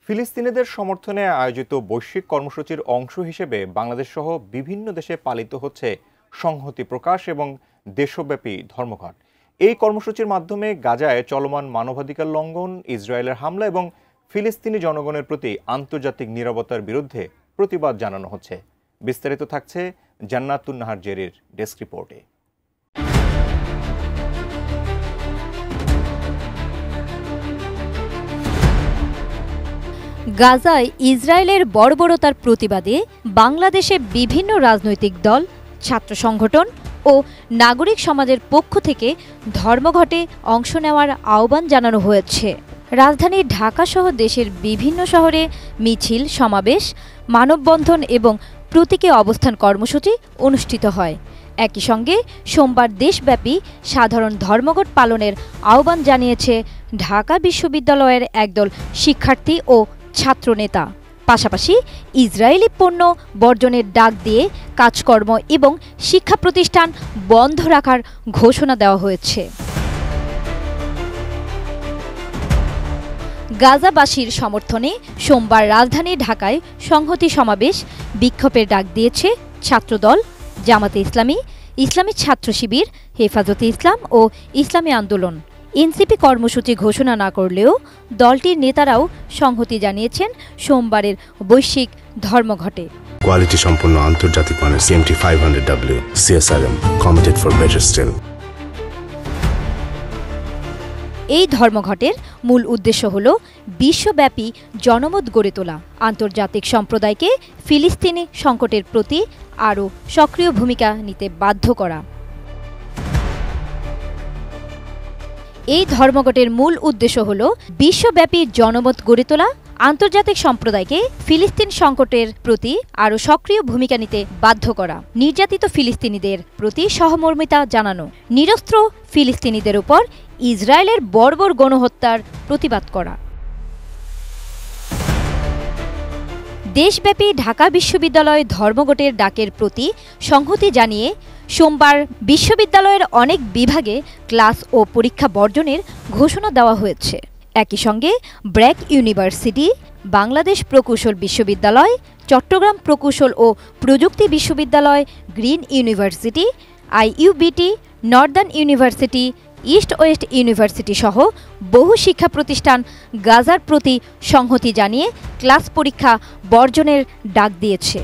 ফিলিস্তিনিদের সমর্থনে আয়োজিত বৈশ্বিক কর্মসূচির অংশ হিসেবে বাংলাদেশ সহ বিভিন্ন দেশে পালিত হচ্ছে সংহতি প্রকাশ এবং দেশব্যাপী ধর্মঘট। এই কর্মসূচির মাধ্যমে গাজায় চলমান মানবাধিকার লঙ্ঘন, ইসরায়েলের হামলা এবং ফিলিস্তিনি জনগণের প্রতি আন্তর্জাতিক নীরবতার বিরুদ্ধে প্রতিবাদ জানানো হচ্ছে। বিস্তারিত থাকছে জান্নাতুন নাহার জেরির ডেস্ক রিপোর্টে। গাজায় ইসরায়েলের বর্বরতার প্রতিবাদে বাংলাদেশে বিভিন্ন রাজনৈতিক দল, ছাত্র সংগঠন ও নাগরিক সমাজের পক্ষ থেকে ধর্মঘটে অংশ নেওয়ার আহ্বান জানানো হয়েছে। রাজধানী ঢাকাসহ দেশের বিভিন্ন শহরে মিছিল, সমাবেশ, মানববন্ধন এবং প্রতীকী অবস্থান কর্মসূচি অনুষ্ঠিত হয়। একই সঙ্গে সোমবার দেশব্যাপী সাধারণ ধর্মঘট পালনের আহ্বান জানিয়েছে ঢাকা বিশ্ববিদ্যালয়ের একদল শিক্ষার্থী ও ছাত্রনেতা। পাশাপাশি ইসরায়েলি পণ্য বর্জনের ডাক দিয়ে কাজকর্ম এবং শিক্ষা প্রতিষ্ঠান বন্ধ রাখার ঘোষণা দেওয়া হয়েছে। গাজাবাসীর সমর্থনে সোমবার রাজধানী ঢাকায় সংহতি সমাবেশ, বিক্ষোভের ডাক দিয়েছে ছাত্রদল, জামাতে ইসলামী, ইসলামী ছাত্র শিবির, হেফাজতে ইসলাম ও ইসলামী আন্দোলন। এনসিপি কর্মসূচি ঘোষণা না করলেও দলটির নেতারাও সংহতি জানিয়েছেন সোমবারের বৈশ্বিক ধর্মঘটে। কোয়ালিটি সম্পন্ন আন্তর্জাতিক মানের CMT 500W CSRM committed for better still। এই ধর্মঘটের মূল উদ্দেশ্য হল বিশ্বব্যাপী জনমত গড়ে তোলা, আন্তর্জাতিক সম্প্রদায়কে ফিলিস্তিনি সংকটের প্রতি আরও সক্রিয় ভূমিকা নিতে বাধ্য করা। এই ধর্মঘটের মূল উদ্দেশ্য হল বিশ্বব্যাপী জনমত গড়ে তোলা, আন্তর্জাতিক সম্প্রদায়কে ফিলিস্তিন সংকটের প্রতি আরও সক্রিয় ভূমিকা নিতে বাধ্য করা, নির্যাতিত ফিলিস্তিনিদের প্রতি সহমর্মিতা জানানো, নিরস্ত্র ফিলিস্তিনিদের উপর ইসরায়েলের বর্বর গণহত্যার প্রতিবাদ করা। দেশব্যাপী ঢাকা বিশ্ববিদ্যালয় ধর্মঘটের ডাকের প্রতি সংহতি জানিয়ে সোমবার বিশ্ববিদ্যালয়ের অনেক বিভাগে ক্লাস ও পরীক্ষা বর্জনের ঘোষণা দেওয়া হয়েছে। একই সঙ্গে ব্র্যাক ইউনিভার্সিটি, বাংলাদেশ প্রকৌশল বিশ্ববিদ্যালয়, চট্টগ্রাম প্রকৌশল ও প্রযুক্তি বিশ্ববিদ্যালয়, green university, IUBT, Northern university, east West university সহ বহু শিক্ষা প্রতিষ্ঠান গাজার প্রতি সংহতি জানিয়ে ক্লাস পরীক্ষা বর্জনের ডাক দিয়েছে।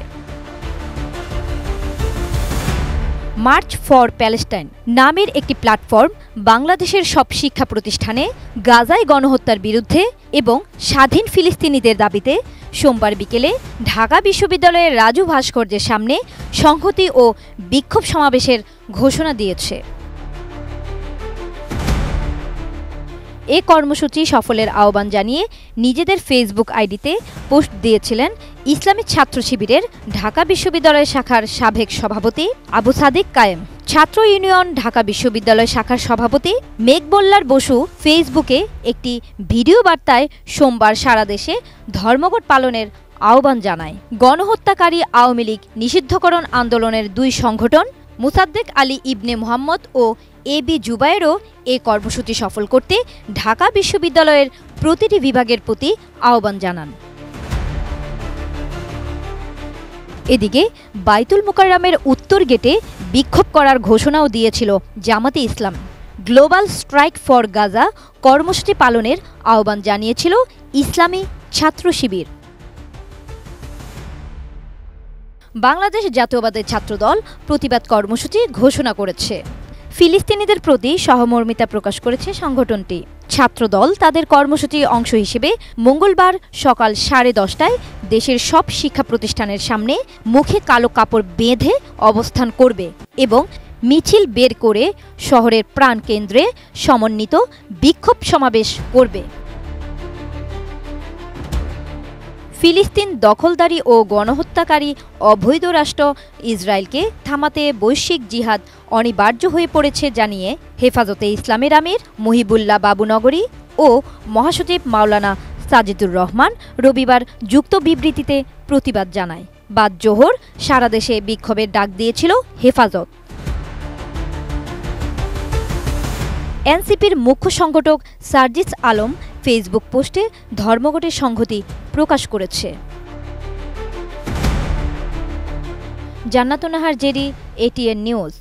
মার্চ ফর প্যালেস্টাইন নামের একটি প্ল্যাটফর্ম বাংলাদেশের সব শিক্ষা প্রতিষ্ঠানে গাজায় গণহত্যার বিরুদ্ধে এবং স্বাধীন ফিলিস্তিনিদের দাবিতে সোমবার বিকেলে ঢাকা বিশ্ববিদ্যালয়ের রাজু ভাস্কর্যের সামনে সংহতি ও বিক্ষোভ সমাবেশের ঘোষণা দিয়েছে। এ কর্মসূচি সফলের আহ্বান জানিয়ে নিজেদের ফেসবুক আইডিতে পোস্ট দিয়েছিলেন ইসলামী ছাত্র শিবিরের ঢাকা বিশ্ববিদ্যালয় শাখার সাবেক সভাপতি আবু সাদিক কায়েম। ছাত্র ইউনিয়ন ঢাকা বিশ্ববিদ্যালয় শাখার সভাপতি মেঘবল্লার বসু ফেসবুকে একটি ভিডিও বার্তায় সোমবার সারা দেশে ধর্মঘট পালনের আহ্বান জানায়। গণহত্যাকারী আওয়ামী লীগ নিষিদ্ধকরণ আন্দোলনের দুই সংগঠন মুসাদ্দেক আলী ইবনে মুহাম্মদ ও AB জুবায়েরও এই কর্মসূচি সফল করতে ঢাকা বিশ্ববিদ্যালয়ের প্রতিটি বিভাগের প্রতি আহ্বান জানান। এদিকে বাইতুল মোকাররমের উত্তর গেটে বিক্ষোভ করার ঘোষণাও দিয়েছিল জামাতে ইসলাম। গ্লোবাল স্ট্রাইক ফর গাজা কর্মসূচি পালনের আহ্বান জানিয়েছিল ইসলামী ছাত্র শিবির। বাংলাদেশ জাতীয়তাবাদী ছাত্রদল প্রতিবাদ কর্মসূচি ঘোষণা করেছে। ফিলিস্তিনিদের প্রতি সহমর্মিতা প্রকাশ করেছে সংগঠনটি। ছাত্রদল তাদের কর্মসূচির অংশ হিসেবে মঙ্গলবার সকাল 10:30টায় দেশের সব শিক্ষা প্রতিষ্ঠানের সামনে মুখে কালো কাপড় বেঁধে অবস্থান করবে এবং মিছিল বের করে শহরের প্রাণকেন্দ্রে সমন্বিত বিক্ষোভ সমাবেশ করবে। ফিলিস্তিন দখলদারি ও গণহত্যাকারী অবৈধ রাষ্ট্র ইসরায়েলকে থামাতে বৈশ্বিক জিহাদ অনিবার্য হয়ে পড়েছে জানিয়ে হেফাজতে ইসলামের আমির মুহিবুল্লাহ বাবুনগরী ও মহাসচিব মাওলানা সাজিদুর রহমান রবিবার যুক্ত বিবৃতিতে প্রতিবাদ জানায়। বাদ জোহর সারা দেশে বিক্ষোভের ডাক দিয়েছিল হেফাজত। এনসিপির মুখ্য সংগঠক সার্জিস আলম ফেসবুক পোস্টে ধর্মঘটের সংহতি প্রকাশ করেছে। জান্নাতুন নাহার জেরি, ATN নিউজ।